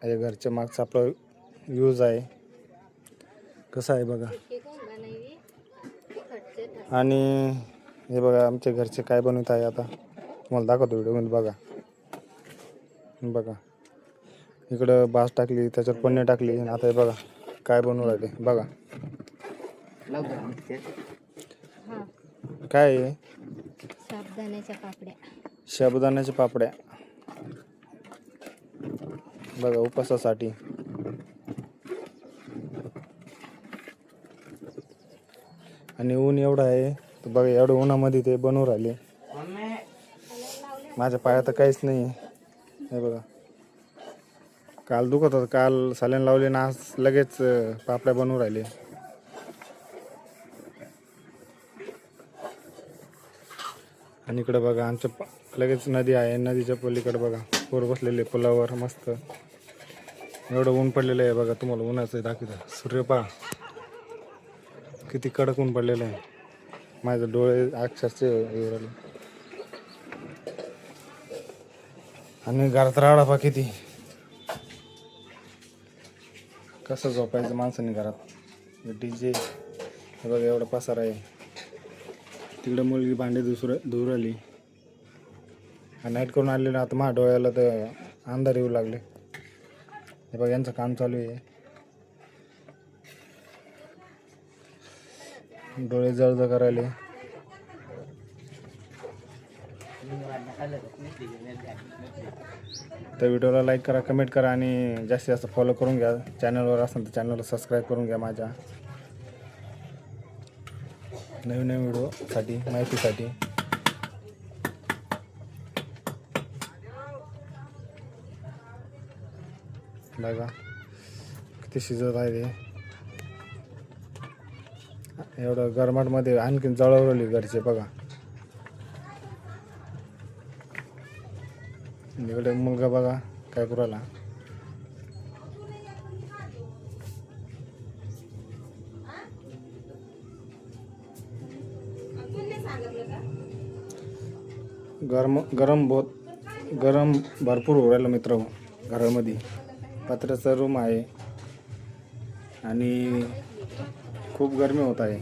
हे घरच्या मागचा आपला यूज आहे कसा आहे बघा. आणि हे बघा आमच्या घरचे काय बनवत आहे आता तुम्हाला दाखवतो व्हिडिओमध्ये. बघा बघा इकडं बास टाकली, त्याच्यात पन्नी टाकली. आता हे बघा काय बनवू राहिले बघा. काय आहे? साबुदाण्याच्या पापड्या. साबुदाण्याच्या पापड्या बघा उपवासासाठी. आणि ऊन एवढं आहे तर बघा, एवढं उन्हामध्ये ते बनवून राहिले. माझ्या पायात तर काहीच नाही. हे बघा काल दुखत होतं, काल साल्यान लावले ना, आज लगेच पापड्या बनवून राहिले. आणि इकडे बघा आमच्या लगेच नदी आहे, नदीच्या पलीकडे बघा पोर बसलेले पुलावर मस्त. एवढं ऊन पडलेलं आहे बघा, तुम्हाला उन्हाचं दाखवतं. सूर्य पहा किती कडक ऊन पडलेलं आहे. माझे डोळे अक्षरशः येऊ राहिले. आणि घरात राडा पहा किती. कसं झोपायचं माणसाने घरात. डीजे हे बघा एवढा पसार आहे. तिकडे मुलगी भांडे धुवून आली. नाईट करून आले ना, आता माझ्या डोळ्याला तर अंधार येऊ लागले. हे बघा यांचं काम चालू आहे. डोळे जळजळ करायले. तर व्हिडिओला लाईक करा, कमेंट करा आणि जास्तीत जास्त फॉलो करून घ्या. चॅनलवर असेल तर चॅनलला सबस्क्राईब करून घ्या. माझ्या नवीन नवीन व्हिडिओसाठी माहितीसाठी. बघा किती शिजत आहे ते. एवढं गरमाटमध्ये आणखीन जळवली घरचे बघा. इकडे मुलगा बघा काय करू राहिला. गरम भरपूर हो राहिलं मित्र. घरामध्ये पत्र्याचा रूम आहे आणि खूप गरमी होत आहे.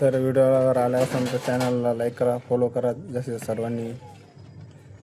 तर व्हिडिओवर आला असेल तर चॅनलला लाईक करा, फॉलो करा जास्तीत सर्वांनी.